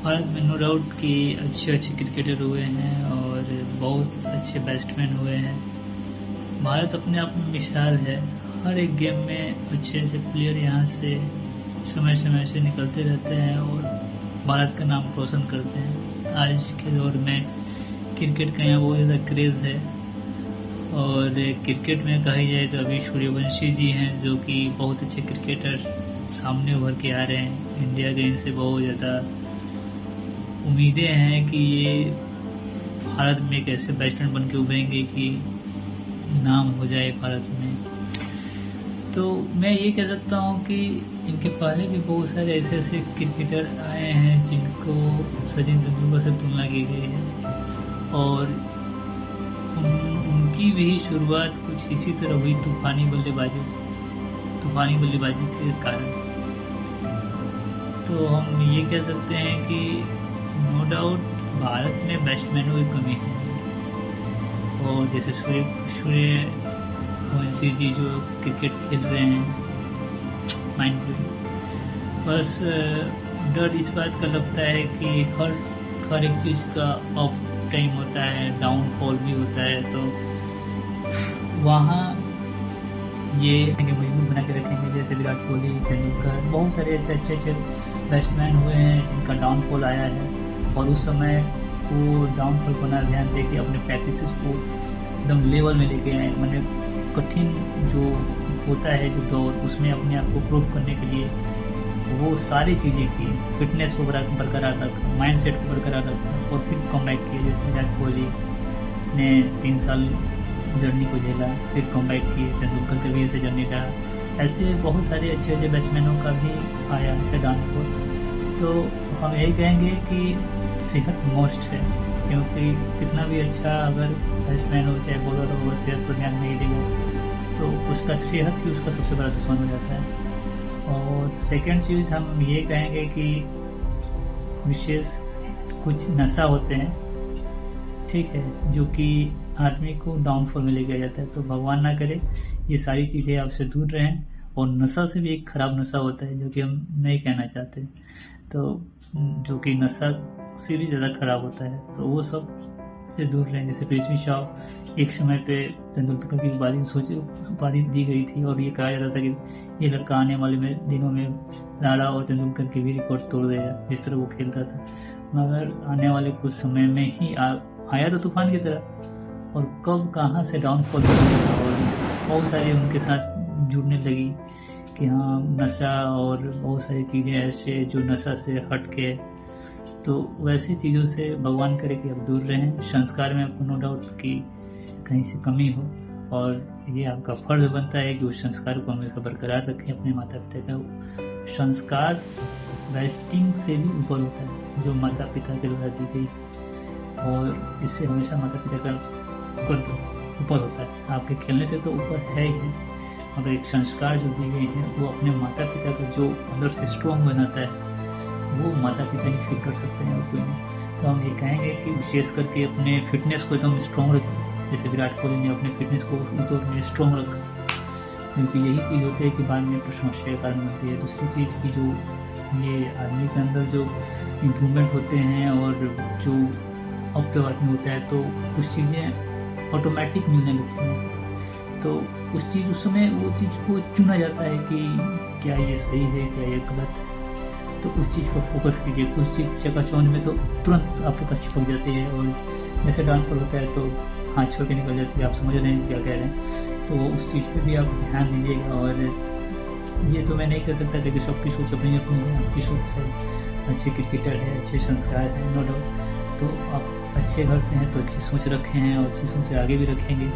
भारत में no doubt कि अच्छे अच्छे क्रिकेटर हुए हैं और बहुत अच्छे बैट्समैन हुए हैं। भारत अपने आप में मिसाल है। हर एक गेम में अच्छे अच्छे प्लेयर यहाँ से समय समय से निकलते रहते हैं और भारत का नाम रोशन करते हैं। आज के दौर में क्रिकेट का यहाँ बहुत ज़्यादा क्रेज़ है और क्रिकेट में कही जाए तो अभी सूर्यवंशी जी हैं जो कि बहुत अच्छे क्रिकेटर सामने उभर के आ रहे हैं। इंडिया के इनसे बहुत ज़्यादा उम्मीदें हैं कि ये भारत में एक ऐसे बैट्समैन बन के उभरेंगे कि नाम हो जाए भारत में। तो मैं ये कह सकता हूँ कि इनके पहले भी बहुत सारे ऐसे ऐसे क्रिकेटर आए हैं जिनको सचिन तेंदुलकर से तुलना की गई है और उनकी भी शुरुआत कुछ इसी तरह हुई तूफानी बल्लेबाजी के कारण। तो हम ये कह सकते हैं कि नो डाउट भारत में बैट्समैनों की कमी है और जैसे सूर्यवंशी जी जो क्रिकेट खेल रहे हैं माइंड ब्लोइंग। बस डर इस बात का लगता है कि हर एक चीज़ का अप टाइम होता है, डाउनफॉल भी होता है। तो वहाँ ये मजबूत बना के रखेंगे। जैसे विराट कोहली, तेंदुलकर, बहुत सारे ऐसे अच्छे अच्छे बैट्समैन हुए हैं जिनका डाउनफॉल आया है और उस समय वो डाउनफॉल को ना ध्यान दे के अपने प्रैक्टिस को एकदम लेवल में लेके आए। मैंने कठिन जो होता है जो दौर, उसमें अपने आप को प्रूव करने के लिए वो सारी चीज़ें की, फिटनेस को बरकरार रखा, माइंड सेट को बरकरार रखा और फिर कमबैक किया। जैसे विराट कोहली ने 3 साल जर्नी को झेला, फिर कमबैक किए। तेंदुलकर के भी ऐसे जर्नी रहा। ऐसे बहुत सारे अच्छे अच्छे बैट्समैनों का भी आया ऐसे डाउनफॉल। तो हम यही कहेंगे कि सेहत मस्ट है, क्योंकि कितना भी अच्छा अगर बैट्समैन हो चाहे बॉलर हो, अगर सेहत पर ध्यान नहीं देगा तो उसका सेहत ही उसका सबसे बड़ा दुश्मन हो जाता है। और सेकंड चीज़ हम ये कहेंगे कि विशेष कुछ नशा होते हैं, ठीक है, जो कि आदमी को डाउनफॉल में लेके जाता है। तो भगवान ना करे ये सारी चीज़ें आपसे दूर रहें। और नशा से भी एक ख़राब नशा होता है जो कि हम नहीं कहना चाहते, तो जो कि नशा से भी ज़्यादा ख़राब होता है, तो वो सब से दूर रहें। जैसे पृथ्वी शॉ एक समय पे तेंदुलकर की उपाधि दी गई थी और ये कहा जाता था कि ये लड़का आने वाले दिनों में लाड़ा और तेंदुलकर की भी रिकॉर्ड तोड़ देगा जिस तरह वो खेलता था। मगर आने वाले कुछ समय में ही आया तो तूफान की तरह और कब कहाँ से डाउनफॉल हुआ और बहुत सारे उनके साथ जुड़ने लगी कि हाँ नशा और बहुत सारी चीज़ें ऐसे जो नशा से हट के। तो वैसी चीज़ों से भगवान करे कि आप दूर रहें। संस्कार में आपको नो डाउट कि कहीं से कमी हो और ये आपका फर्ज बनता है कि उस संस्कार को हमेशा बरकरार रखें। अपने माता पिता का संस्कार बैटिंग से भी ऊपर होता है जो माता पिता के द्वारा दी गई, और इससे हमेशा माता पिता का ऊपर होता है। आपके खेलने से तो ऊपर है ही, मगर एक संस्कार जो दी गई है वो अपने माता पिता को जो अंदर से स्ट्रॉन्ग बनाता है वो माता पिता ही फील कर सकते हैं और कोई नहीं। तो हम ये कहेंगे कि विशेष करके अपने फिटनेस को एकदम स्ट्रॉन्ग रखें। जैसे विराट कोहली ने अपने फिटनेस को उस दौर में स्ट्रॉन्ग रखा, क्योंकि यही चीज़ होती है कि बाद में समस्या का कारण बनती है। दूसरी चीज़ की जो ये आदमी के अंदर जो इम्प्रूवमेंट होते हैं और जो अपव्यवहार में होता है तो कुछ चीज़ें ऑटोमेटिक मिलने लगती हैं। तो उस समय वो चीज़ को चुना जाता है कि क्या ये सही है, क्या ये गलत है। तो उस चीज़ पर फोकस कीजिए। कुछ चीज़ चकाचौंध में तो तुरंत आपके पास चिपक जाती है और जैसे डाउनफॉल होता है तो हाथ छोड़ के निकल जाती है। आप समझ रहे हैं क्या कह रहे हैं, तो उस चीज़ पे भी आप ध्यान दीजिएगा। और ये तो मैं नहीं कह सकता कि सबकी सोच अपनी अपनी है। आपकी सोच से अच्छे क्रिकेटर है, अच्छे संस्कार हैं, नो डाउट। तो आप अच्छे घर से हैं तो अच्छी सोच रखे हैं और अच्छी सोच आगे भी रखेंगे।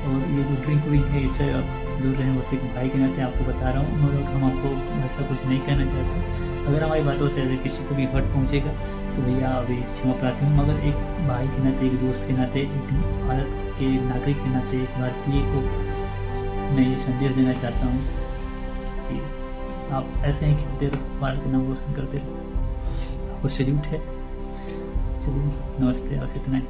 और ये जो ड्रिंक विंक है इससे आप दूर रहें। और एक भाई के नाते आपको बता रहा हूँ, नो डाउट हम आपको ऐसा कुछ नहीं कहना चाहते। अगर हमारी बातों से अगर किसी को भी हर्ट पहुँचेगा तो भैया अभी क्षमा प्रार्थी हूँ, मगर एक भाई के नाते, एक दोस्त के नाते, एक भारत के नागरिक के नाते, एक भारतीय को मैं ये संदेश देना चाहता हूँ कि आप ऐसे ही खेलते रहो, भारत का नाम रोशन करते रहो। आपको सैल्यूट है। चलिए नमस्ते, बस इतना ही।